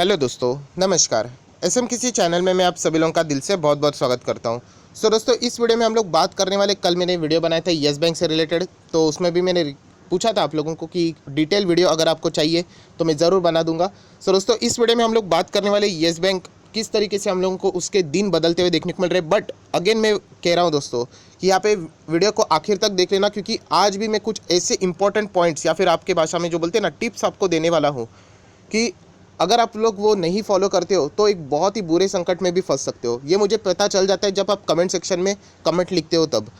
Hello दोस्तों, नमस्कार। SM किसी चैनल में मैं आप सभी लोगों का दिल से बहुत बहुत स्वागत करता हूं। दोस्तों, इस वीडियो में हम लोग बात करने वाले, कल मैंने वीडियो बनाया था येस बैंक से रिलेटेड, तो उसमें भी मैंने पूछा था आप लोगों को कि डिटेल वीडियो अगर आपको चाहिए तो मैं ज़रूर बना दूंगा। दोस्तों, इस वीडियो में हम लोग बात करने वाले येस बैंक किस तरीके से हम लोगों को उसके दिन बदलते हुए देखने को मिल रहे हैं। बट अगेन मैं कह रहा हूँ दोस्तों कि यहाँ पे वीडियो को आखिर तक देख लेना, क्योंकि आज भी मैं कुछ ऐसे इंपॉर्टेंट पॉइंट्स या फिर आपके भाषा में जो बोलते हैं ना टिप्स आपको देने वाला हूँ कि अगर आप लोग वो नहीं फॉलो करते हो तो एक बहुत ही बुरे संकट में भी फंस सकते हो। ये मुझे पता चल जाता है जब आप कमेंट सेक्शन में कमेंट लिखते हो तब।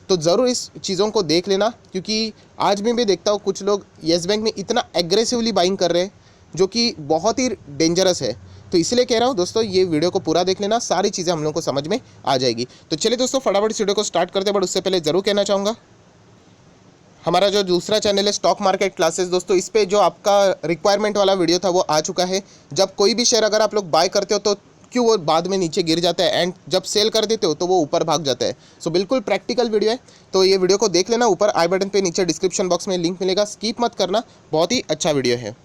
तो ज़रूर इस चीज़ों को देख लेना, क्योंकि आज भी मैं देखता हूँ कुछ लोग येस बैंक में इतना एग्रेसिवली बाइंग कर रहे हैं जो कि बहुत ही डेंजरस है। तो इसलिए कह रहा हूँ दोस्तों, ये वीडियो को पूरा देख लेना, सारी चीज़ें हम लोग को समझ में आ जाएगी। तो चलिए दोस्तों, फटाफट इस वीडियो को स्टार्ट करते हैं। बट उससे पहले ज़रूर कहना चाहूँगा, हमारा जो दूसरा चैनल है स्टॉक मार्केट क्लासेस, दोस्तों इस पे जो आपका रिक्वायरमेंट वाला वीडियो था वो आ चुका है। जब कोई भी शेयर अगर आप लोग बाय करते हो तो क्यों वो बाद में नीचे गिर जाता है, एंड जब सेल कर देते हो तो वो ऊपर भाग जाता है। बिल्कुल प्रैक्टिकल वीडियो है, तो ये वीडियो को देख लेना। ऊपर आई बटन पे, नीचे डिस्क्रिप्शन बॉक्स में लिंक मिलेगा, स्किप मत करना, बहुत ही अच्छा वीडियो है।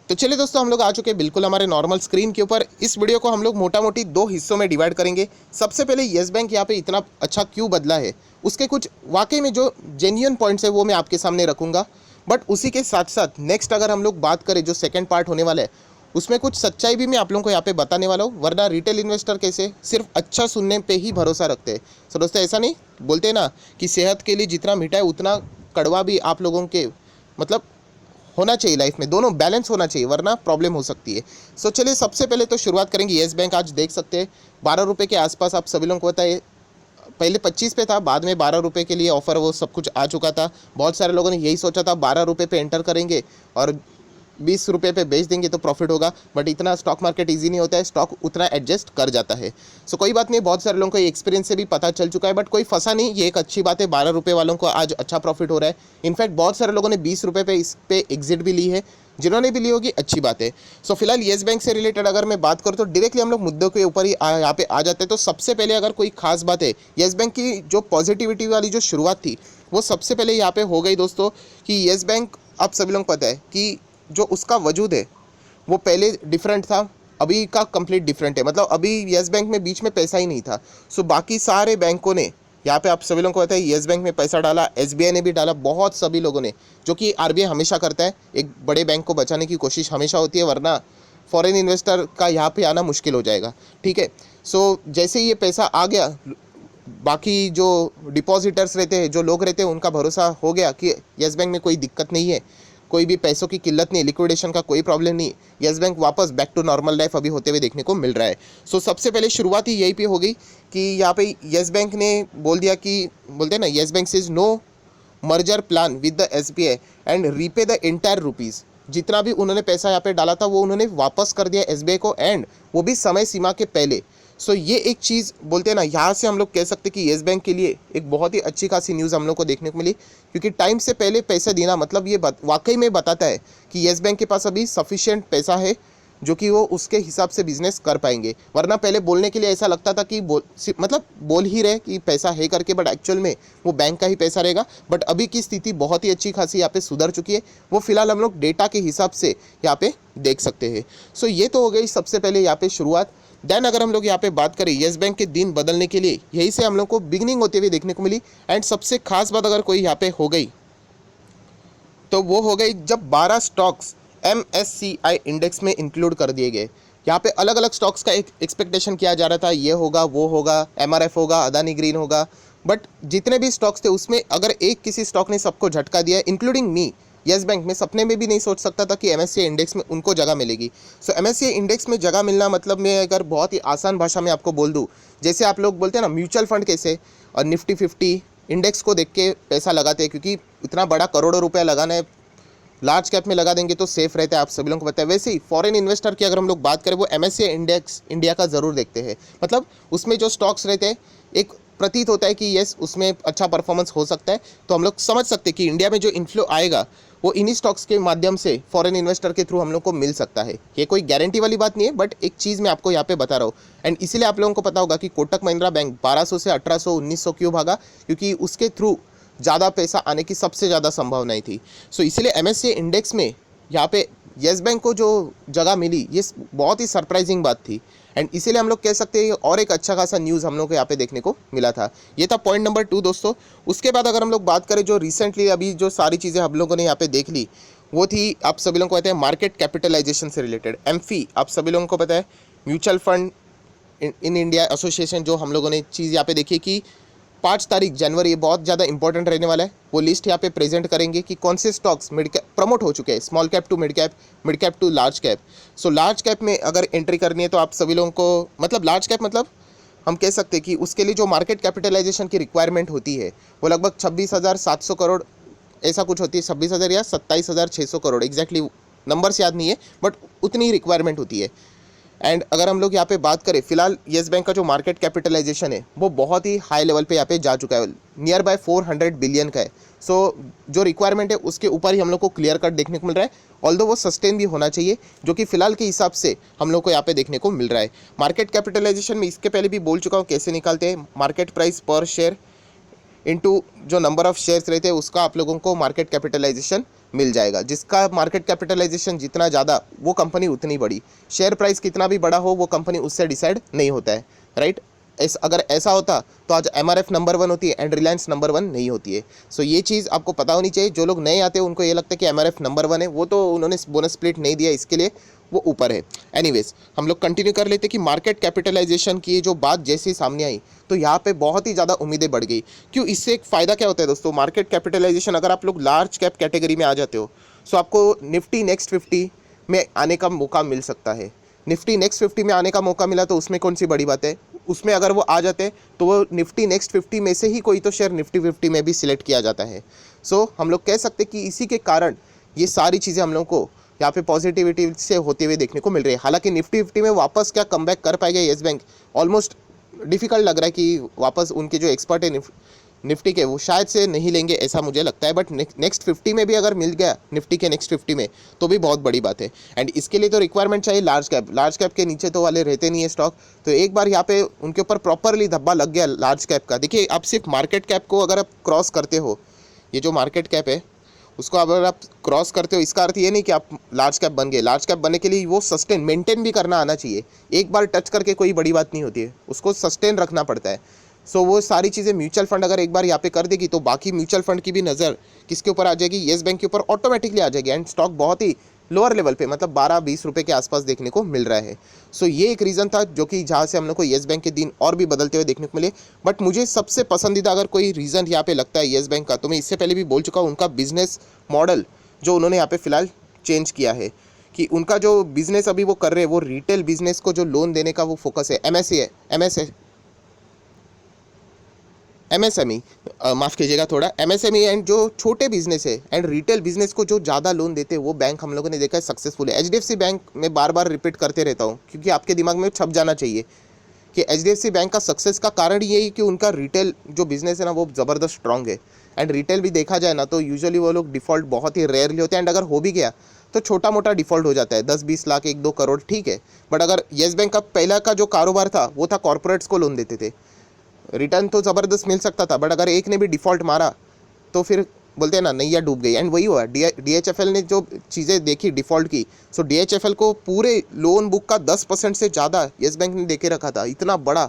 तो चलिए दोस्तों, हम लोग आ चुके हैं बिल्कुल हमारे नॉर्मल स्क्रीन के ऊपर। इस वीडियो को हम लोग मोटा मोटी दो हिस्सों में डिवाइड करेंगे। सबसे पहले येस बैंक यहाँ पे इतना अच्छा क्यों बदला है, उसके कुछ वाकई में जो जेन्युइन पॉइंट्स है वो मैं आपके सामने रखूँगा। बट उसी के साथ साथ नेक्स्ट अगर हम लोग बात करें, जो सेकेंड पार्ट होने वाला है, उसमें कुछ सच्चाई भी मैं आप लोगों को यहाँ पे बताने वाला हूँ। वरना रिटेल इन्वेस्टर कैसे सिर्फ अच्छा सुनने पे ही भरोसा रखते हैं। दोस्तों, ऐसा नहीं बोलते ना कि सेहत के लिए जितना मीठा है उतना कड़वा भी आप लोगों के मतलब होना चाहिए लाइफ में, दोनों बैलेंस होना चाहिए, वरना प्रॉब्लम हो सकती है। चलिए सबसे पहले तो शुरुआत करेंगे। येस बैंक आज देख सकते हैं 12 रुपये के आसपास, आप सभी लोगों को पता है पहले 25 पे था, बाद में 12 रुपये के लिए ऑफर वो सब कुछ आ चुका था। बहुत सारे लोगों ने यही सोचा था 12 रुपये पे एंटर करेंगे और 20 रुपये पे बेच देंगे तो प्रॉफिट होगा। बट इतना स्टॉक मार्केट इजी नहीं होता है, स्टॉक उतना एडजस्ट कर जाता है। कोई बात नहीं, बहुत सारे लोगों को एक्सपीरियंस से भी पता चल चुका है, बट कोई फंसा नहीं, ये एक अच्छी बात है। 12 रुपये वालों को आज अच्छा प्रॉफिट हो रहा है। इनफैक्ट बहुत सारे लोगों ने 20 रुपये पे इस पे एग्जिट भी ली है, जिन्होंने भी ली होगी, अच्छी बात है। फिलहाल येस बैंक से रिलेटेड अगर मैं बात करूँ तो डायरेक्टली हम लोग मुद्दों के ऊपर ही यहाँ पे आ जाते हैं। तो सबसे पहले अगर कोई खास बात है, येस बैंक की जो पॉजिटिविटी वाली जो शुरुआत थी वो सबसे पहले यहाँ पे हो गई दोस्तों कि येस बैंक, आप सभी लोगों को पता है कि जो उसका वजूद है वो पहले डिफरेंट था, अभी का कंप्लीट डिफरेंट है। मतलब अभी येस बैंक में बीच में पैसा ही नहीं था। बाकी सारे बैंकों ने यहाँ पे, आप सभी लोगों को पता है, येस बैंक में पैसा डाला, एसबीआई ने भी डाला, बहुत सभी लोगों ने, जो कि आरबीआई हमेशा करता है, एक बड़े बैंक को बचाने की कोशिश हमेशा होती है, वरना फॉरेन इन्वेस्टर का यहाँ पे आना मुश्किल हो जाएगा। ठीक है। जैसे ही ये पैसा आ गया, बाकी जो डिपॉजिटर्स रहते हैं, जो लोग रहते हैं, उनका भरोसा हो गया कि येस बैंक में कोई दिक्कत नहीं है, कोई भी पैसों की किल्लत नहीं, लिक्विडेशन का कोई प्रॉब्लम नहीं। येस बैंक वापस बैक टू नॉर्मल लाइफ अभी होते हुए देखने को मिल रहा है। सबसे पहले शुरुआत ही यही पे हो गई कि यहाँ पे येस बैंक ने बोल दिया कि, बोलते हैं ना, Yes Bank says no merger plan with the SBI and repay the entire rupees. जितना भी उन्होंने पैसा यहाँ पे डाला था वो उन्होंने वापस कर दिया एसबीआई को, एंड वो भी समय सीमा के पहले। ये एक चीज़ बोलते हैं ना, यहाँ से हम लोग कह सकते हैं कि येस बैंक के लिए एक बहुत ही अच्छी खासी न्यूज़ हम लोग को देखने को मिली, क्योंकि टाइम से पहले पैसे देना मतलब ये वाकई में बताता है कि येस बैंक के पास अभी सफिशिएंट पैसा है, जो कि वो उसके हिसाब से बिजनेस कर पाएंगे। वरना पहले बोलने के लिए ऐसा लगता था कि बोल ही रहे कि पैसा है करके, बट एक्चुअल में वो बैंक का ही पैसा रहेगा। बट अभी की स्थिति बहुत ही अच्छी खासी यहाँ पे सुधर चुकी है, वो फिलहाल हम लोग डेटा के हिसाब से यहाँ पे देख सकते हैं। ये तो हो गई सबसे पहले यहाँ पे शुरुआत। देन अगर हम लोग यहाँ पे बात करें येस बैंक के दिन बदलने के लिए, यही से हम लोग को बिगनिंग होते हुए देखने को मिली। एंड सबसे खास बात अगर कोई यहाँ पे हो गई तो वो हो गई जब 12 स्टॉक्स MSCI इंडेक्स में इंक्लूड कर दिए गए। यहाँ पे अलग अलग स्टॉक्स का एक एक्सपेक्टेशन किया जा रहा था, ये होगा, वो होगा, MRF होगा, अदानी ग्रीन होगा। बट जितने भी स्टॉक्स थे उसमें अगर एक किसी स्टॉक ने सबको झटका दिया, इंक्लूडिंग मी, येस बैंक में सपने में भी नहीं सोच सकता था कि MSCI इंडेक्स में उनको जगह मिलेगी। MSCI इंडेक्स में जगह मिलना मतलब, मैं अगर बहुत ही आसान भाषा में आपको बोल दूँ, जैसे आप लोग बोलते हैं ना म्यूचुअल फंड कैसे और निफ्टी 50 इंडेक्स को देख के पैसा लगाते हैं, क्योंकि इतना बड़ा करोड़ों रुपया लगाना है, लार्ज कैप में लगा देंगे तो सेफ रहता है, आप सभी लोगों को पता है। वैसे ही फॉरेन इन्वेस्टर की अगर हम लोग बात करें, वो MSCI इंडेक्स इंडिया का ज़रूर देखते हैं। मतलब उसमें जो स्टॉक्स रहते हैं, एक प्रतीत होता है कि यस उसमें अच्छा परफॉर्मेंस हो सकता है, तो हम लोग समझ सकते हैं कि इंडिया में जो इन्फ्लो आएगा वो इन्हीं स्टॉक्स के माध्यम से फॉरेन इन्वेस्टर के थ्रू हम लोग को मिल सकता है। ये कोई गारंटी वाली बात नहीं है, बट एक चीज़ मैं आपको यहाँ पे बता रहा हूँ। एंड इसीलिए आप लोगों को पता होगा कि कोटक महिंद्रा बैंक 1200 से 1800 1900 क्यों भागा, क्योंकि उसके थ्रू ज़्यादा पैसा आने की सबसे ज़्यादा संभावनाएं थी। इसीलिए MSCI इंडेक्स में यहाँ पे येस बैंक को जो जगह मिली ये बहुत ही सरप्राइजिंग बात थी। एंड इसीलिए हम लोग कह सकते हैं और एक अच्छा खासा न्यूज़ हम लोग को यहाँ पे देखने को मिला था। ये था पॉइंट नंबर 2 दोस्तों। उसके बाद अगर हम लोग बात करें जो रिसेंटली अभी जो सारी चीज़ें हम लोगों ने यहाँ पे देख ली, वो थी आप सभी लोगों को पता है मार्केट कैपिटलाइजेशन से रिलेटेड एमफी। आप सभी लोगों को पता है mutual fund in India association, जो हम लोगों ने चीज़ यहाँ पे देखी कि 5 तारीख जनवरी, ये बहुत ज़्यादा इंपॉर्टेंट रहने वाला है। वो लिस्ट यहाँ पे प्रेजेंट करेंगे कि कौन से स्टॉक्स मिड कैप प्रमोट हो चुके हैं, small cap to mid cap to large cap. So large cap में अगर एंट्री करनी है तो आप सभी लोगों को मतलब लार्ज कैप मतलब हम कह सकते हैं कि उसके लिए जो मार्केट कैपिटलाइजेशन की रिक्वायरमेंट होती है वो लगभग 26,700 करोड़ ऐसा कुछ होती है, 26,000 या 27,600 करोड़, एग्जैक्टली नंबर्स याद नहीं है बट उतनी ही रिक्वायरमेंट होती है। एंड अगर हम लोग यहाँ पे बात करें फिलहाल येस बैंक का जो मार्केट कैपिटलाइजेशन है वो बहुत ही हाई लेवल पे यहाँ पे जा चुका है, नियर बाय 400 बिलियन का है। सो जो रिक्वायरमेंट है उसके ऊपर ही हम लोग को क्लियर कट देखने को मिल रहा है, ऑल्दो वो सस्टेन भी होना चाहिए, जो कि फिलहाल के हिसाब से हम लोग को यहाँ पे देखने को मिल रहा है। मार्केट कैपिटलाइजेशन में इसके पहले भी बोल चुका हूँ कैसे निकालते हैं, मार्केट प्राइस पर शेयर इनटू जो नंबर ऑफ शेयर्स रहते हैं उसका आप लोगों को मार्केट कैपिटलाइजेशन मिल जाएगा। जिसका मार्केट कैपिटलाइजेशन जितना ज़्यादा वो कंपनी उतनी बड़ी, शेयर प्राइस कितना भी बड़ा हो वो कंपनी उससे डिसाइड नहीं होता है, राइट। अगर ऐसा होता तो आज एमआरएफ नंबर 1 होती है एंड रिलायंस नंबर 1 नहीं होती है। सो ये चीज़ आपको पता होनी चाहिए। जो लोग नए आते हैं उनको ये लगता है कि एमआरएफ नंबर 1 है, वो तो उन्होंने बोनस स्प्लिट नहीं दिया इसके लिए वो ऊपर है। एनीवेज हम लोग कंटिन्यू कर लेते कि मार्केट कैपिटलाइजेशन की जो बात जैसी सामने आई तो यहाँ पे बहुत ही ज़्यादा उम्मीदें बढ़ गई। क्यों, इससे एक फ़ायदा क्या होता है दोस्तों, मार्केट कैपिटलाइजेशन अगर आप लोग लार्ज कैप कैटेगरी में आ जाते हो सो आपको निफ्टी नेक्स्ट 50 में आने का मौका मिल सकता है। निफ्टी नेक्स्ट 50 में आने का मौका मिला तो उसमें कौन सी बड़ी बात है, उसमें अगर वो आ जाते हैं तो वो निफ्टी नेक्स्ट 50 में से ही कोई तो शेयर निफ्टी 50 में भी सिलेक्ट किया जाता है। सो हम लोग कह सकते हैं कि इसी के कारण ये सारी चीज़ें हम लोग को यहाँ पे पॉजिटिविटी से होते हुए देखने को मिल रही है। हालांकि निफ्टी 50 में वापस क्या कमबैक कर पाएगा येस बैंक, ऑलमोस्ट डिफिकल्ट लग रहा है कि वापस उनके जो एक्सपर्ट है निफ्टी के वो शायद से नहीं लेंगे ऐसा मुझे लगता है। बट नेक्स्ट 50 में भी अगर मिल गया निफ्टी के नेक्स्ट 50 में तो भी बहुत बड़ी बात है। एंड इसके लिए तो रिक्वायरमेंट चाहिए लार्ज कैप के नीचे तो वाले रहते नहीं है स्टॉक। तो एक बार यहाँ पे उनके ऊपर प्रॉपरली धब्बा लग गया लार्ज कैप का। देखिए आप सिर्फ मार्केट कैप को अगर आप क्रॉस करते हो, ये जो मार्केट कैप है उसको अगर आप क्रॉस करते हो इसका अर्थ ये नहीं कि आप लार्ज कैप बन गए। लार्ज कैप बनने के लिए वो सस्टेन मेंटेन भी करना आना चाहिए। एक बार टच करके कोई बड़ी बात नहीं होती है, उसको सस्टेन रखना पड़ता है। सो वो सारी चीज़ें म्यूचुअल फंड अगर एक बार यहाँ पे कर देगी तो बाकी म्यूचुअल फंड की भी नज़र किसके ऊपर आ जाएगी, येस बैंक के ऊपर ऑटोमेटिकली आ जाएगी। एंड स्टॉक बहुत ही लोअर लेवल पे मतलब 12-20 रुपये के आसपास देखने को मिल रहा है। सो ये एक रीज़न था जो कि जहाँ से हम लोग को येस बैंक के दिन और भी बदलते हुए देखने को मिले। बट मुझे सबसे पसंदीदा अगर कोई रीज़न यहाँ पे लगता है येस बैंक का, तो मैं इससे पहले भी बोल चुका हूँ, उनका बिजनेस मॉडल जो उन्होंने यहाँ पे फ़िलहाल चेंज किया है कि उनका जो बिज़नेस अभी वो कर रहे हैं वो रिटेल बिजनेस को जो लोन देने का वो फोकस है, एमएसएमई, माफ़ कीजिएगा थोड़ा, एमएसएमई एंड जो छोटे बिजनेस है एंड रिटेल बिजनेस को जो ज़्यादा लोन देते हैं वो बैंक हम लोगों ने देखा है सक्सेसफुल है। एचडीएफसी बैंक में बार बार रिपीट करते रहता हूँ क्योंकि आपके दिमाग में छप जाना चाहिए कि एचडीएफसी बैंक का सक्सेस का कारण यही कि उनका रिटेल जो बिजनेस है ना वो ज़बरदस्त स्ट्रॉन्ग है। एंड रिटेल भी देखा जाए ना तो यूजुअली वो लोग डिफ़ॉल्ट बहुत ही रेयरली होते हैं। एंड अगर हो भी गया तो छोटा मोटा डिफ़ॉल्ट हो जाता है, 10-20 लाख 1-2 करोड़ ठीक है। बट अगर येस बैंक का पहला का जो कारोबार था वो था कॉर्पोरेट्स को लोन देते थे, रिटर्न तो ज़बरदस्त मिल सकता था बट अगर एक ने भी डिफ़ॉल्ट मारा तो फिर बोलते हैं ना नैया डूब गई। एंड वही हुआ, डीएचएफएल ने जो चीज़ें देखी डिफ़ॉल्ट की, सो डीएचएफएल को पूरे लोन बुक का 10% से ज़्यादा येस बैंक ने देके रखा था। इतना बड़ा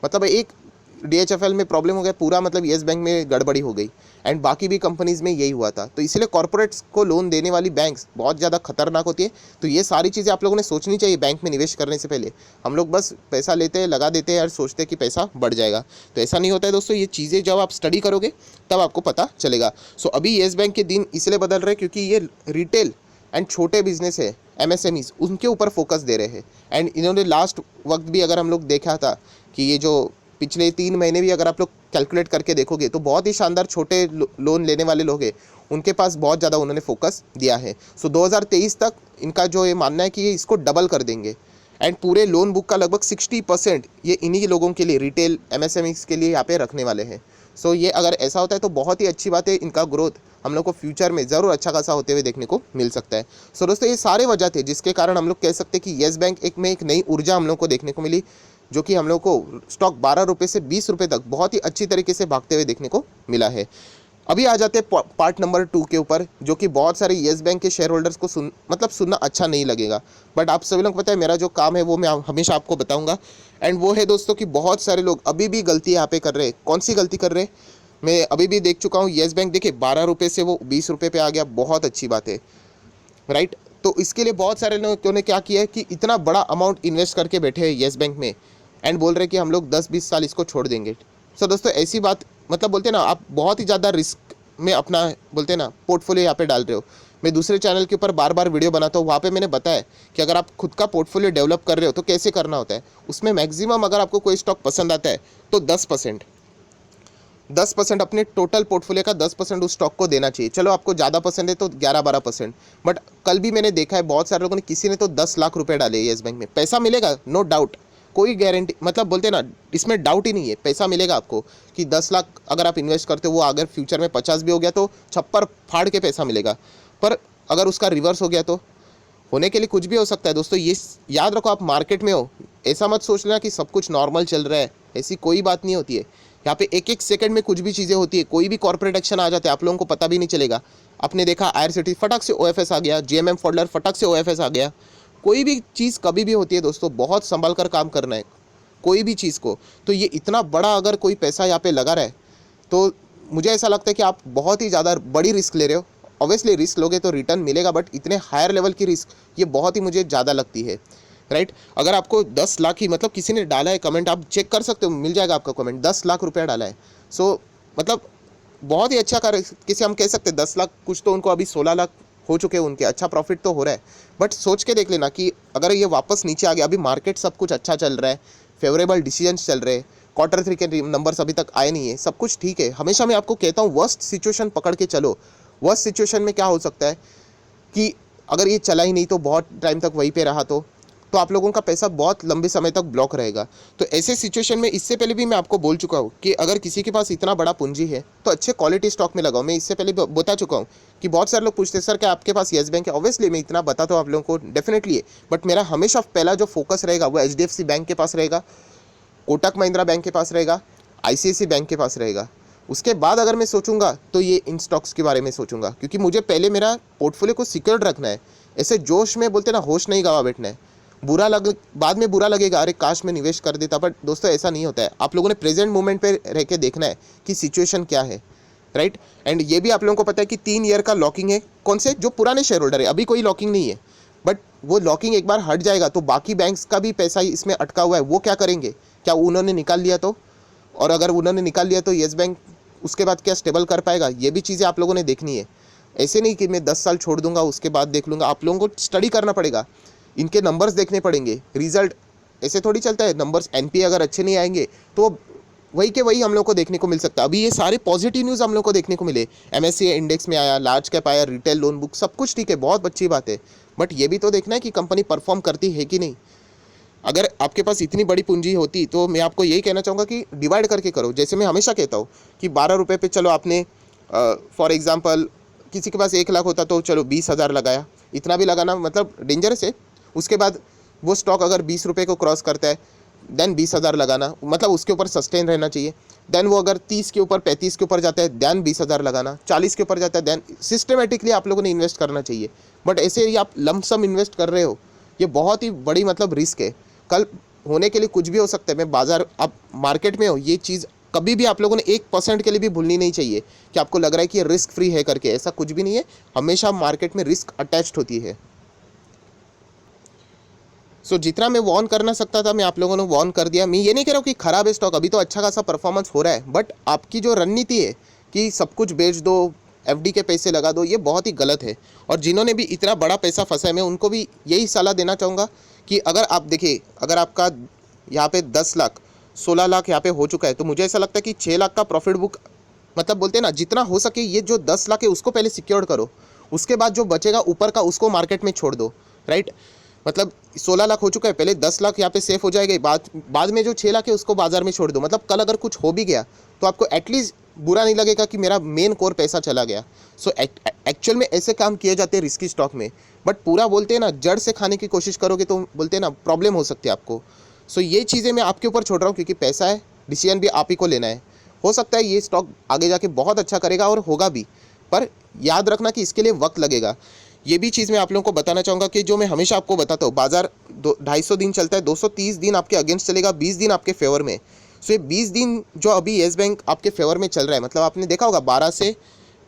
मतलब एक डीएचएफएल में प्रॉब्लम हो गया पूरा मतलब येस बैंक में गड़बड़ी हो गई। एंड बाकी भी कंपनीज़ में यही हुआ था। तो इसलिए कॉर्पोरेट्स को लोन देने वाली बैंक्स बहुत ज़्यादा खतरनाक होती है। तो ये सारी चीज़ें आप लोगों ने सोचनी चाहिए बैंक में निवेश करने से पहले। हम लोग बस पैसा लेते हैं, लगा देते हैं और सोचते हैं कि पैसा बढ़ जाएगा, तो ऐसा नहीं होता है दोस्तों। ये चीज़ें जब आप स्टडी करोगे तब आपको पता चलेगा। सो अभी येस बैंक के दिन इसलिए बदल रहे क्योंकि ये रिटेल एंड छोटे बिजनेस है एमएसएमईज उनके ऊपर फोकस दे रहे हैं। एंड इन्होंने लास्ट वक्त भी अगर हम लोग देखा था कि ये जो पिछले 3 महीने भी अगर आप लोग कैलकुलेट करके देखोगे तो बहुत ही शानदार छोटे लोन लेने वाले लोग हैं उनके पास बहुत ज़्यादा उन्होंने फोकस दिया है। सो 2023 तक इनका जो ये मानना है कि ये इसको डबल कर देंगे। एंड पूरे लोन बुक का लगभग 60% ये इन्हीं लोगों के लिए रिटेल एमएसएमईज के लिए यहाँ पे रखने वाले हैं। सो ये अगर ऐसा होता है तो बहुत ही अच्छी बात है, इनका ग्रोथ हम लोग को फ्यूचर में ज़रूर अच्छा खासा होते हुए देखने को मिल सकता है। सो दोस्तों ये सारे वजह थे जिसके कारण हम लोग कह सकते हैं कि येस बैंक एक नई ऊर्जा हम लोग को देखने को मिली, जो कि हम लोग को स्टॉक 12 रुपये से 20 रुपये तक बहुत ही अच्छी तरीके से भागते हुए देखने को मिला है। अभी आ जाते हैं पार्ट नंबर 2 के ऊपर, जो कि बहुत सारे येस बैंक के शेयर होल्डर्स को सुनना अच्छा नहीं लगेगा, बट आप सभी लोग को पता है मेरा जो काम है वो मैं हमेशा आपको बताऊंगा। एंड वो है दोस्तों कि बहुत सारे लोग अभी भी गलती यहाँ पे कर रहे हैं। कौन सी गलती कर रहे हैं? मैं अभी भी देख चुका हूँ, येस बैंक देखिए 12 रुपये से वो 20 रुपये पे आ गया, बहुत अच्छी बात है, राइट। तो इसके लिए बहुत सारे लोगों ने क्या किया है कि इतना बड़ा अमाउंट इन्वेस्ट करके बैठे हैं येस बैंक में, एंड बोल रहे हैं कि हम लोग 10-20 साल इसको छोड़ देंगे। सो दोस्तों ऐसी बात, मतलब बोलते हैं ना, आप बहुत ही ज़्यादा रिस्क में अपना बोलते हैं ना पोर्टफोलियो यहाँ पे डाल रहे हो। मैं दूसरे चैनल के ऊपर बार बार वीडियो बनाता हूँ, वहाँ पे मैंने बताया कि अगर आप खुद का पोर्टफोलियो डेवलप कर रहे हो तो कैसे करना होता है। उसमें मैक्सिमम अगर आपको कोई स्टॉक पसंद आता है तो 10% अपने टोटल पोर्टफोलियो का 10% उस स्टॉक को देना चाहिए। चलो आपको ज़्यादा पसंद है तो 11-12%, बट कल भी मैंने देखा है बहुत सारे लोगों ने, किसी ने तो 10 लाख रुपए डाले येस बैंक में। पैसा मिलेगा, नो डाउट, कोई गारंटी, मतलब बोलते हैं ना, इसमें डाउट ही नहीं है, पैसा मिलेगा आपको। कि 10 लाख अगर आप इन्वेस्ट करते हो, वो अगर फ्यूचर में 50 भी हो गया तो छप्पर फाड़ के पैसा मिलेगा। पर अगर उसका रिवर्स हो गया तो होने के लिए कुछ भी हो सकता है दोस्तों। ये याद रखो, आप मार्केट में हो, ऐसा मत सोच लेना कि सब कुछ नॉर्मल चल रहा है, ऐसी कोई बात नहीं होती है। यहाँ पे एक एक सेकंड में कुछ भी चीज़ें होती है, कोई भी कॉर्पोरेट एक्शन आ जाता है, आप लोगों को पता भी नहीं चलेगा। आपने देखा IRCTC फटक से OFS आ गया, GMM फॉडलर फटक से OFS आ गया। कोई भी चीज़ कभी भी होती है दोस्तों, बहुत संभल कर काम करना है कोई भी चीज़ को। तो ये इतना बड़ा अगर कोई पैसा यहाँ पे लगा रहा है तो मुझे ऐसा लगता है कि आप बहुत ही ज़्यादा बड़ी रिस्क ले रहे हो। ऑब्वियसली रिस्क लोगे तो रिटर्न मिलेगा, बट इतने हायर लेवल की रिस्क ये बहुत ही मुझे ज़्यादा लगती है, राइट। अगर आपको 10 लाख ही, मतलब किसी ने डाला है कमेंट, आप चेक कर सकते हो, मिल जाएगा आपका कमेंट, 10 लाख रुपया डाला है। सो मतलब बहुत ही अच्छा कार्य, किसी हम कह सकते हैं 10 लाख, कुछ तो उनको अभी 16 लाख हो चुके हैं उनके, अच्छा प्रॉफिट तो हो रहा है। बट सोच के देख लेना कि अगर ये वापस नीचे आ गया, अभी मार्केट सब कुछ अच्छा चल रहा है, फेवरेबल डिसीजंस चल रहे हैं, Q3 के नंबर्स अभी तक आए नहीं है, सब कुछ ठीक है। हमेशा मैं आपको कहता हूँ वर्स्ट सिचुएशन पकड़ के चलो। वर्स्ट सिचुएशन में क्या हो सकता है कि अगर ये चला ही नहीं तो बहुत टाइम तक वहीं पे रहा तो आप लोगों का पैसा बहुत लंबे समय तक ब्लॉक रहेगा। तो ऐसे सिचुएशन में, इससे पहले भी मैं आपको बोल चुका हूँ कि अगर किसी के पास इतना बड़ा पूंजी है तो अच्छे क्वालिटी स्टॉक में लगाओ। मैं इससे पहले बता चुका हूँ कि बहुत सारे लोग पूछते हैं सर क्या आपके पास येस बैंक है। ऑब्वियसली मैं इतना बताता हूँ आप लोगों को, डेफिनेटली है, बट मेरा हमेशा पहला जो फोकस रहेगा वो HDFC बैंक के पास रहेगा, कोटक महिंद्रा बैंक के पास रहेगा, ICICI बैंक के पास रहेगा। उसके बाद अगर मैं सोचूंगा तो ये इन स्टॉक्स के बारे में सोचूंगा, क्योंकि मुझे पहले मेरा पोर्टफोलियो को सिक्योर्ड रखना है। ऐसे जोश में बोलते ना, होश नहीं गवा बैठना है। बाद में बुरा लगेगा, अरे काश में निवेश कर देता, बट दोस्तों ऐसा नहीं होता है। आप लोगों ने प्रेजेंट मोमेंट पे रह के देखना है कि सिचुएशन क्या है, राइट। एंड ये भी आप लोगों को पता है कि 3 ईयर का लॉकिंग है। कौन से? जो पुराने शेयर होल्डर है, अभी कोई लॉकिंग नहीं है, बट वो लॉकिंग एक बार हट जाएगा तो बाकी बैंक्स का भी पैसा इसमें अटका हुआ है, वो क्या करेंगे? क्या उन्होंने निकाल लिया तो? और अगर उन्होंने निकाल लिया तो येस बैंक उसके बाद क्या स्टेबल कर पाएगा? ये भी चीज़ें आप लोगों ने देखनी है। ऐसे नहीं कि मैं 10 साल छोड़ दूंगा उसके बाद देख लूँगा, आप लोगों को स्टडी करना पड़ेगा, इनके नंबर्स देखने पड़ेंगे, रिजल्ट ऐसे थोड़ी चलता है। नंबर्स NPA अगर अच्छे नहीं आएंगे तो वही के वही हम लोग को देखने को मिल सकता है। अभी ये सारे पॉजिटिव न्यूज़ हम लोग को देखने को मिले, MSCI इंडेक्स में आया, लार्ज कैप आया, रिटेल लोन बुक, सब कुछ ठीक है, बहुत अच्छी बात है, बट ये भी तो देखना है कि कंपनी परफॉर्म करती है कि नहीं। अगर आपके पास इतनी बड़ी पूंजी होती तो मैं आपको यही कहना चाहूँगा कि डिवाइड करके करो। जैसे मैं हमेशा कहता हूँ कि 12 रुपये पे चलो आपने फॉर एग्जांपल किसी के पास 1 लाख होता तो चलो 20,000 लगाया, इतना भी लगाना मतलब डेंजरस है। उसके बाद वो स्टॉक अगर 20 रुपये को क्रॉस करता है देन 20,000 लगाना, मतलब उसके ऊपर सस्टेन रहना चाहिए। देन वो अगर 30 के ऊपर 35 के ऊपर जाता है देन 20,000 लगाना, 40 के ऊपर जाता है देन सिस्टमेटिकली आप लोगों ने इन्वेस्ट करना चाहिए। बट ऐसे ही आप लमसम इन्वेस्ट कर रहे हो, ये बहुत ही बड़ी मतलब रिस्क है। कल होने के लिए कुछ भी हो सकता है। मैं बाजार, आप मार्केट में हो, ये चीज़ कभी भी आप लोगों ने 1% के लिए भी भूलनी नहीं चाहिए कि आपको लग रहा है कि ये रिस्क फ्री है करके, ऐसा कुछ भी नहीं है। हमेशा मार्केट में रिस्क अटैच्ड होती है। सो जितना मैं वॉर्न करना सकता था मैं आप लोगों ने वॉर्न कर दिया। मैं ये नहीं कह रहा हूँ कि खराब है स्टॉक, अभी तो अच्छा खासा परफॉर्मेंस हो रहा है, बट आपकी जो रणनीति है कि सब कुछ बेच दो, FD के पैसे लगा दो, ये बहुत ही गलत है। और जिन्होंने भी इतना बड़ा पैसा फंसा है मैं उनको भी यही सलाह देना चाहूँगा कि अगर आप देखिए, अगर आपका यहाँ पे 10 लाख 16 लाख यहाँ पे हो चुका है तो मुझे ऐसा लगता है कि 6 लाख का प्रॉफिट बुक, मतलब बोलते हैं ना, जितना हो सके ये जो 10 लाख है उसको पहले सिक्योर करो, उसके बाद जो बचेगा ऊपर का उसको मार्केट में छोड़ दो, राइट। मतलब 16 लाख हो चुका है, पहले 10 लाख यहाँ पे सेफ हो जाएगा, बाद में जो 6 लाख है उसको बाजार में छोड़ दो। मतलब कल अगर कुछ हो भी गया तो आपको एटलीस्ट बुरा नहीं लगेगा कि मेरा मेन कोर पैसा चला गया। सो एक्चुअल में ऐसे काम किए जाते हैं रिस्की स्टॉक में, बट पूरा बोलते हैं ना जड़ से खाने की कोशिश करोगे तो बोलते हैं ना प्रॉब्लम हो सकती है आपको। सो ये चीज़ें मैं आपके ऊपर छोड़ रहा हूँ क्योंकि पैसा है, डिसीजन भी आप ही को लेना है। हो सकता है ये स्टॉक आगे जाके बहुत अच्छा करेगा और होगा भी, पर याद रखना कि इसके लिए वक्त लगेगा। ये भी चीज़ मैं आप लोगों को बताना चाहूँगा कि जो मैं हमेशा आपको बताता हूँ, बाजार 250 दिन चलता है, 230 दिन आपके अगेंस्ट चलेगा, 20 दिन आपके फेवर में। सो ये 20 दिन जो अभी येस बैंक आपके फेवर में चल रहा है, मतलब आपने देखा होगा 12 से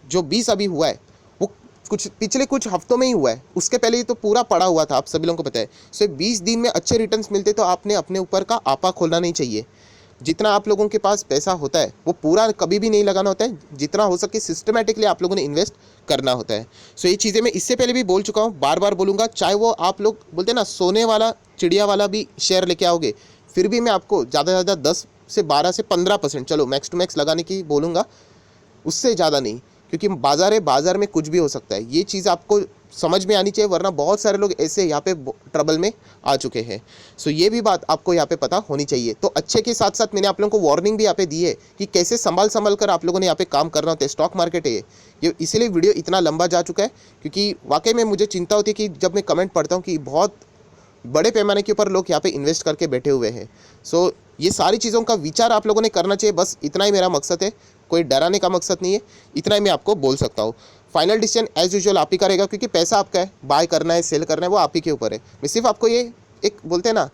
जो 20 अभी हुआ है वो पिछले कुछ हफ्तों में ही हुआ है, उसके पहले ही तो पूरा पड़ा हुआ था, आप सभी लोगों को पता है। सो 20 दिन में अच्छे रिटर्न्स मिलते तो आपने अपने ऊपर का आपा खोलना नहीं चाहिए। जितना आप लोगों के पास पैसा होता है वो पूरा कभी भी नहीं लगाना होता है, जितना हो सके सिस्टमेटिकली आप लोगों ने इन्वेस्ट करना होता है। सो ये चीज़ें मैं इससे पहले भी बोल चुका हूँ, बार बार बोलूँगा, चाहे वो आप लोग बोलते हैं ना सोने वाला चिड़िया वाला भी शेयर लेके आओगे, फिर भी मैं आपको ज़्यादा से ज़्यादा 10 से 12 से 15%, चलो मैक्स टू मैक्स लगाने की बोलूँगा, उससे ज़्यादा नहीं, क्योंकि बाजार है, बाजार में कुछ भी हो सकता है। ये चीज़ आपको समझ में आनी चाहिए, वरना बहुत सारे लोग ऐसे यहाँ पे ट्रबल में आ चुके हैं। सो ये भी बात आपको यहाँ पे पता होनी चाहिए। तो अच्छे के साथ साथ मैंने आप लोगों को वार्निंग भी यहाँ पे दी है कि कैसे संभाल कर आप लोगों ने यहाँ पे काम करना होता है। स्टॉक मार्केट है ये इसीलिए वीडियो इतना लंबा जा चुका है, क्योंकि वाकई में मुझे चिंता होती है कि जब मैं कमेंट पढ़ता हूँ कि बहुत बड़े पैमाने के ऊपर लोग यहाँ पे इन्वेस्ट करके बैठे हुए हैं। सो ये सारी चीज़ों का विचार आप लोगों ने करना चाहिए, बस इतना ही मेरा मकसद है, कोई डराने का मकसद नहीं है, इतना ही मैं आपको बोल सकता हूँ। फाइनल डिसीजन एज यूजुअल आप ही करेगा, क्योंकि पैसा आपका है, बाय करना है सेल करना है वो आप ही के ऊपर है। मैं सिर्फ आपको ये एक बोलते हैं ना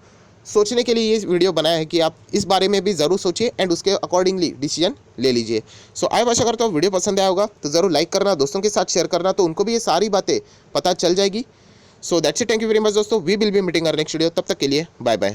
सोचने के लिए ये वीडियो बनाया है कि आप इस बारे में भी ज़रूर सोचिए एंड उसके अकॉर्डिंगली डिसीजन ले लीजिए। सो आई आशा करता हूँ वीडियो पसंद आया होगा, तो ज़रूर लाइक करना, दोस्तों के साथ शेयर करना, तो उनको भी ये सारी बातें पता चल जाएगी। So that's it, thank you very much दोस्तों, we will be meeting our next video, तब तक के लिए बाय बाय।